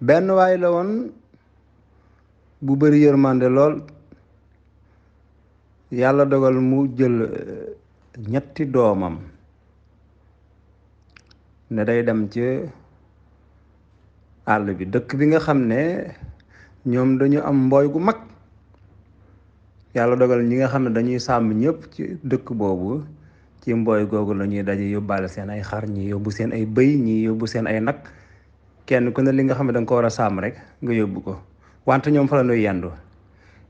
benn waay la woon bu bari yërmande lool. yàlla dogal mu jël ñetti doomam ne day dem ci àll bi, dëkk bi nga xam ne ñoom dañu am mbooy gu mag. yàlla dogal ñi nga xam ne dañuy sàmm ñëpp ci dëkk boobu ci mbooy googu la ñuy daje yóbbaale seen ay xar, ñi yóbbu seen ay bëy, ñi yóbbu seen ay nag. kenn ku ne li nga xam ne da nga ko war a sàmm rek nga yóbbu ko, wante ñoom fa la ñuy yendu.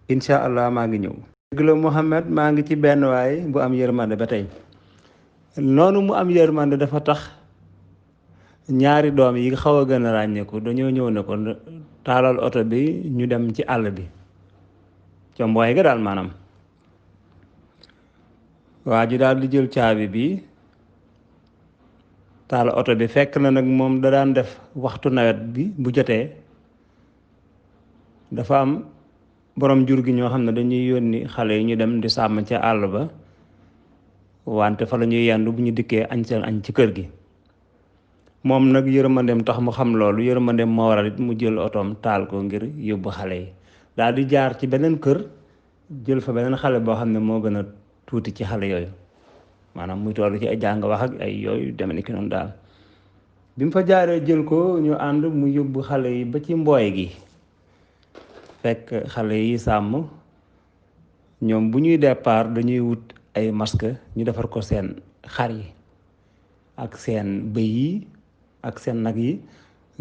incha allah maa ngi ñëw. dëgg la Mouhamed, maa ngi ci benn waay bu am yërmande ba tey. noonu mu am yërmande dafa tax ñaari doom yi xaw a gën a ràññeeku dañoo ñëw ne ko taalal oto bi ñu dem ci àll bi ca mbooy ga daal maanaam. waa ji daal di jël caabi bi taal oto bi. fekk na nag moom da daan def waxtu nawet bi bu jotee dafa am borom jur gi ñoo xam ne dañuy yónni xale yi ñu dem di sàmm ca àll ba, wante fa la ñuy yendu bu ñu dikkee añ seen añ ci kër gi. moom nag yërmandeem tax mu xam loolu, yërmandeem moo waral it mu jël otoom taal ko ngir yóbbu xale yi. daal di jaar ci beneen kër jël fa beneen xale boo xam ne moo gën a tuuti ci xale yooyu, maanaam muy toll ci ay jàng wax ak ay yooyu deme ni ki noonu daal. bi mu fa jaaree jël ko ñu ànd mu yóbbu xale yi ba ci mbooy gi. fekk xale yi sàmm ñoom bu ñuy départ dañuy wut ay masque ñu defar ko seen xar yi ak seen bëy yi ak seen nag yi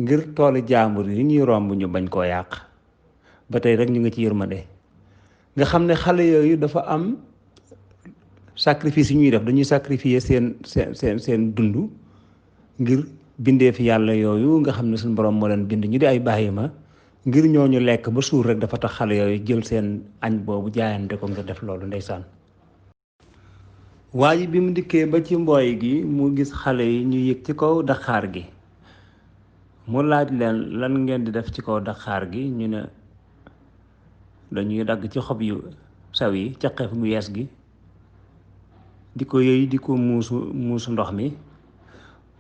ngir tooli jàmbur yi ñuy romb ñu bañ koo yàq. ba tey rek ñu ngi ci yërmande nga xam ne xale yooyu dafa am sacrifice yu ñuy def, dañuy sacrifier seen dund ngir bindee fi yàlla yooyu nga xam ne suñu borom moo leen bind ñu di ay bàyyima ngir ñooñu lekk ba suur rek. dafa tax xale yooyu jël seen añ boobu jaayante ko ngir def loolu. ndeysaan. waa ji bi mu dikkee ba ci mbooy gi mu gis xale yi ñu yëg ci kaw daqaar gi. mu laaj leen lan ngeen di def ci kaw daqaar gi. ñu ne dañuy dagg ci xob yu saw yi caqeef gu yees gi di ko yëy di ko muusu ndox mi.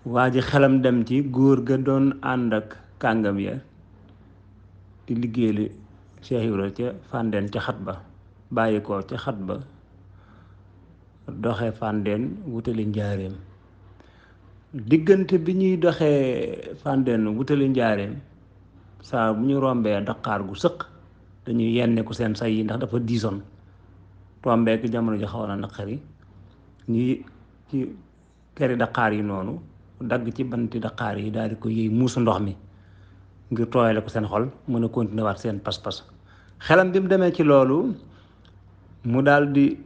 waa ji xelam dem ci góor ga doon ànd ak kàngam ya di liggéeyali Cheikh Ibra ca Fandeen ca xat ba, bàyyi ko ca xat ba doxe Fandeen wutali njaareem. diggante bi ñuy doxee Fandeen wutali njaareem saa bu ñu rombee daqaar gu sëq dañuy yenne ko seen say yi ndax dafa diisoon tombeek jamono ji xaw na naqari. ñuy ci keri daqaar yi noonu dagg ci banti daqaar yi daal di ko yëy muusu ndox mi ngir tooyale ko seen xol mën a continuer waat seen pas-pas. xelam bi mu demee ci loolu mu daal di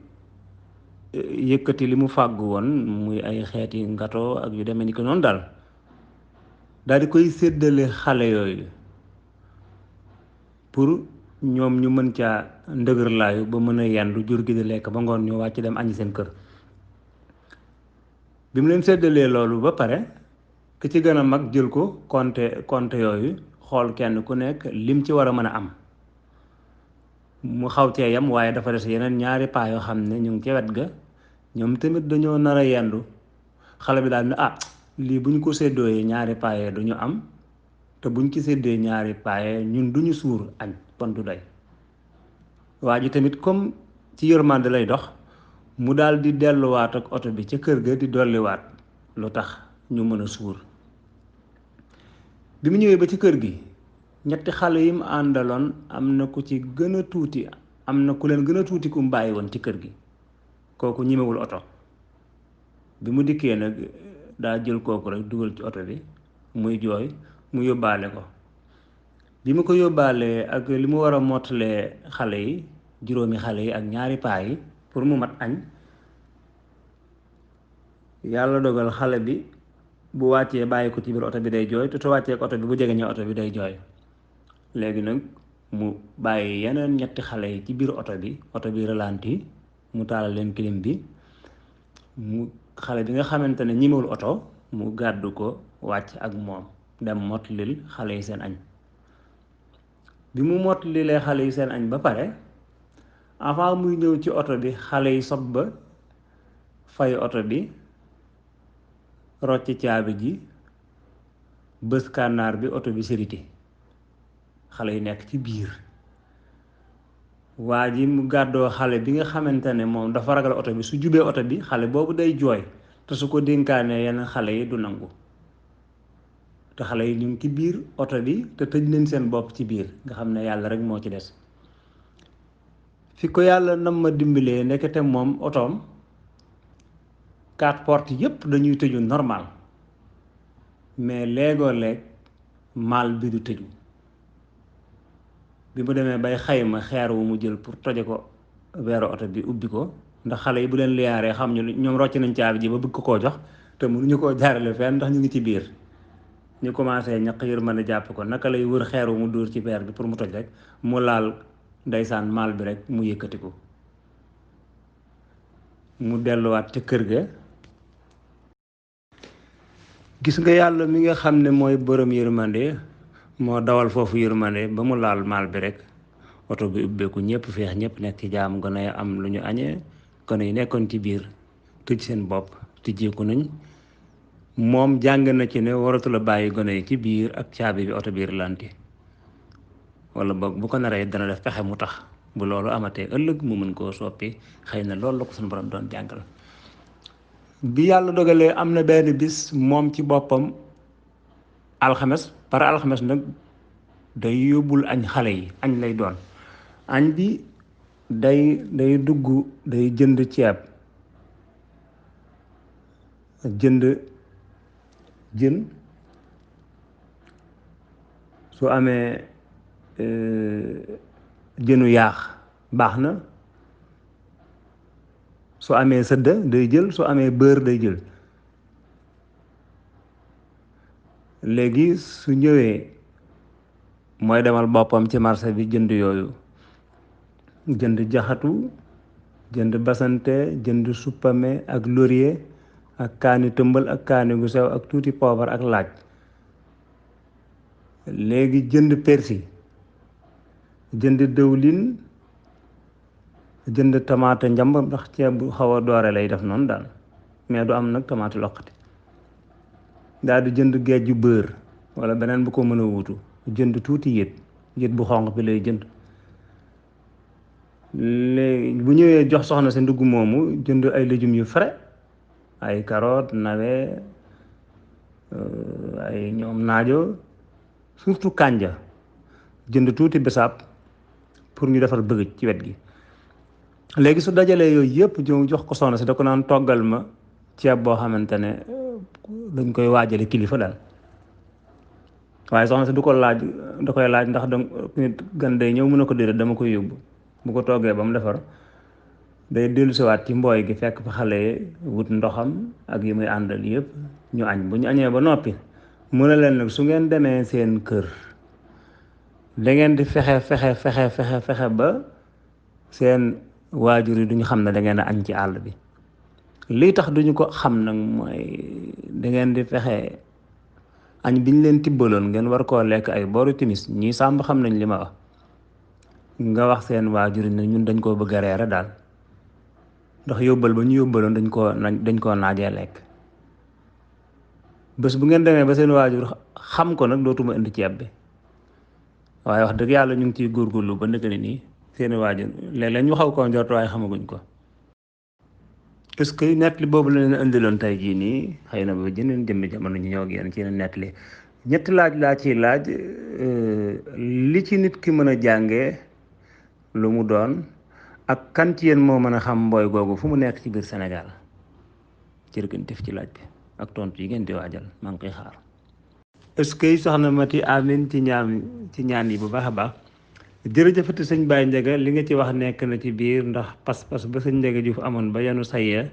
yëkkati li mu fàggu woon muy ay xeeti ngato ak yu demee ni ko noonu daal di koy séddale xale yooyu pour ñoom ñu mën caa ndëgër laayu ba mën a yendu jur gi di lekk ba ngoon ñu wàcc dem añi seen kër. bi mu leen séddalee loolu ba pare ki ci gën a mag jël ko compte yooyu xool kenn ku nekk lim ci war a mën a am. mu xaw cee yam waaye dafa des yeneen ñaari paa yoo xam ne ñu ngi ca wet ga ñoom tamit dañoo nar a yendu. xale bi daal ne lii bu ñu ko séddooyee ñaari paaye duñu am te buñ ci séddee ñaari paaye ñun duñu suur añ kon du doy. waa ji tamit comme ci yërmande lay dox mu daal di delluwaat ak oto bi ca kër ga di dolliwaat lu tax ñu mën a suur. bi mu ñëwee ba ci kër gi ñetti xale yi mu àndaloon am na ku ci gën a tuuti, am na ku leen gën a tuuti ku mu bàyyi woon ci kër gi. kooku ñimewul oto. bi mu dikkee nag daa jël kooku rek dugal ci oto bi muy jooy mu yóbbaale ko. bi mu ko yóbbaalee ak li mu war a mottalee xale yi, juróomi xale yi ak ñaari paa yi pour mu mat añ, yàlla dogal xale bi bu wàccee bàyyi ko ci biir oto bi day jooy te su wàccee ak oto bi bu jege ñëw oto bi day jooy. léegi nag mu bàyyi yeneen ñetti xale yi ci biir oto bi ralenti mu taalal leen clim bi. mu xale bi nga xamante ne ñimewul oto mu gàddu ko wàcc ak moom dem mottalil xale yi seen añ. bi mu mottalilee xale yi seen añ ba pare avant muy ñëw ci oto bi xale yi sob ba fay oto bi rocc caabi ji bës kànnaar bi oto bi sérité xale yi nekk ci biir. waa ji mu gàddoo xale bi nga xamante ne moom dafa ragal oto bi su jubee oto bi xale boobu day jooy te su ko dénkaanee yeneen xale yi du nangu te xale yi ñu ngi ci biir oto bi te tëj nañ seen bopp ci biir nga xam ne yàlla rek moo ci des. fi ko yàlla nam ma dimbalee ndekete moom otoom 4 portes yépp dañuy tëju normal mais léegoo leeg mal bi du tëju. bi mu demee bay xayma xeer wu mu jël pour toje ko weeru oto bi ubbi ko ndax xale yi bu leen liyaaree xam ñu ñoom rocc nañ caabi ji ba bëgg ko koo jox te mënuñu koo jaarale fenn ndax ñu ngi ci biir. ñu commencé ñaq yërmande jàpp ko naka lay wër xeer wu mu dóor ci verre bi pour mu toj rek mu laal ndeysaan maal bi rek mu yëkkati ko mu delluwaat ca kër ga. gis nga yàlla mi nga xam ne mooy borom yërmande moo dawal foofu yërmande ba mu laal maal bi rek oto bi ubbeeku ñëpp feex ñëpp nekk ci jaam gone yi am lu ñu añee gone yi nekkoon ci biir tëj seen bopp tijjeeku nañ. moom jàng na ci ne waratu la bàyyi gone yi ci biir ak caabi bi oto biir lanti wala boog bu ko naree dana def pexe mu tax bu loolu amatee ëllëg mu mën koo soppi xëy na loolu la ko suñu borom doon jàngal. bi yàlla dogalee am na benn bis moom ci boppam alxames par alxames nag day yóbbul añ xale yi añ lay doon añ bi day dugg day jënd ceeb jënd jën su amee jënu yaax baax na su amee sëdda day jël su amee beurre day jël. léegi su ñëwee mooy demal boppam ci marché bi jënd yooyu jënd jaxatu jënd basante jënd suppame ak laurier ak kaani tëmbal ak kaani gu sew ak tuuti poobar ak laaj. léegi jënd persil jënd dëwlin jënd tamaate njamb ndax ceeb bu xaw a doore lay def noonu daal mais du am nag tamaate loqati. daal di jënd géeju beurre wala beneen bu ko mën a wutu jënd tuuti yët bu xonq bi lay jënd. léegi bu ñëwee jox soxna si ndugg moomu jënd ay légumes yu frais ay carotte navet ay ñoom naajo surtout kànja jënd tuuti bisaab pour ñu defar bëgëj ci wet gi. léegi su dajalee yooyu yëpp ñëw jox ko soxna si da ko naan toggal ma ceeb boo xamante ne dañ koy waajale kilifa daal waaye soxna si du ko laaj da koy laaj ndax nit gan day ñëw mën a ko déedéet dama koy yóbbu. bu ko toggee ba mu defar day dellusiwaat ci mbooy gi fekk fa xale yi wut ndoxam ak yi muy àndal yëpp ñu añ bu ñu añee ba noppi mu ne leen nag su ngeen demee seen kër da ngeen di fexe ba seen waajur yi duñu xam ne da ngeen a añ ci àll bi. lii tax duñu ko xam nag mooy da ngeen di fexe añ bi ñu leen tibbaloon ngeen war koo lekk ay booru timis ñii sàmb xam nañ li ma wax. nga wax seen waajur ne ñun dañ koo bëgg a reere daal ndax yóbbal ba ñu yóbbaloon dañ koo naajee lekk. bés bu ngeen demee ba seen waajur xam ko nag dootuma indi ceeb bi waaye wax dëgg yàlla ñu ngi ciy góorgóorlu ba ndëkk ni nii seen waajur léeg-léeg ñu xaw koo njort waaye xamaguñ ko. est-ce que nett li boobu la leen indiloon tey jii nii xëy na ba jëneen jëmmi jamono ñu ñëw ak yéen ci yeneen nett li ñetti laaj laa ciy laaj li ci nit ki mën a jàngee lu mu doon ak kan ci yéen moo mën a xam mbooy googu fu mu nekk ci biir Sénégal jërëjëf ci laaj bi ak tontu yi ngeen di waajal maa ngi koy xaar. est-ce que soxna Mati amin ci ñaan yi bu baax a baax jërëjëfati sëñ Baye Ndiaga li nga ci wax nekk na ci biir ndax pas-pas ba sëñ Ndiaga Diouf amoon ba yanu sayya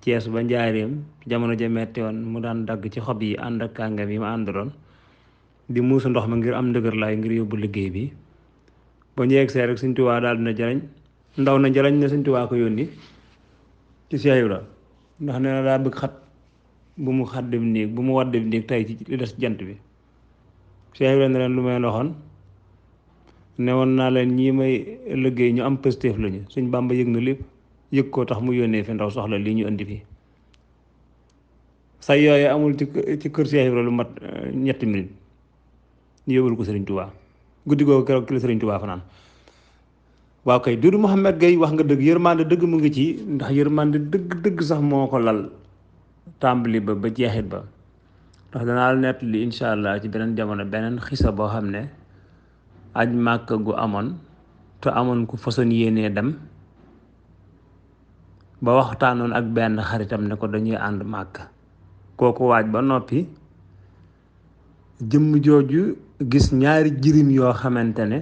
Cees ba njaareem jamono ja metti woon mu daan dagg ci xob yi ànd ak kàngam yi ma àndaloon di muusu ndox ma ngir am ndëgër laay ngir yóbbu liggéey bi ba ñu yegsee rek sëñ Tuubaa daal dina jarañ ndaw na jarañ ne sëñ Tuubaa ko yónni ci Cheikh Ibra ndax nee na daa bëgg xat bu mu xaddim néeg bu mu waddim néeg tey ci li des jant bi. Cheikh Ibra ne leen lu may loxoon ne woon naa leen ñii may liggéey ñu am pëstéef lañu suñ Bàmba yëg na lépp yëg koo tax mu yónnee fi ndaw soxla lii ñu indi fi say yooyu amul ci kër Cheikh Ibra lu mat ñetti minute ñu yóbbul ko Sëriñ Tuubaa guddi googu keroog ki la Sëriñ Tuubaa fanaan waaw kay Doudou Mouhamed Gueye wax nga dëgg yërmande dëgg mu ngi ci ndax yërmande dëgg sax moo ko lal tàmbali ba jeexit ba ndax danaa la nettali incha allah ci beneen jamono beneen xisa boo xam ne aj màkk gu amoon te amoon ku façon yéenee dem ba waxtaanoon ak benn xaritam ne ko dañuy ànd màkk kooku waaj ba noppi jëmm jooju gis ñaari jirim yoo xamante ne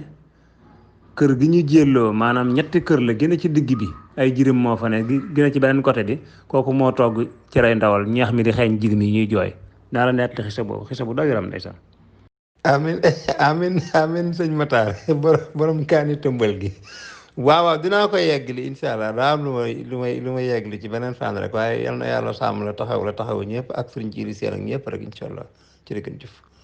kër gi ñu jélloo maanaam ñetti kër la gën a ci digg bi ay jirim moo fa ne gën a ci beneen côté bi kooku moo togg ci rey ndawal ñeex mi di xeeñ jirim yi ñuy jooy naa la nett xisa boobu xisa bu daw yaram ndeysaan amin sëñ Matar borom kaani tëmbal gi waaw dinaa ko yeggali incha allah daa am lu may yeggali ci beneen fànn rek waaye yal na yàlla sàmm la taxaw ñëpp ak sëriñ Jiili Seen ak ñëpp rek incha allah ci rek jëf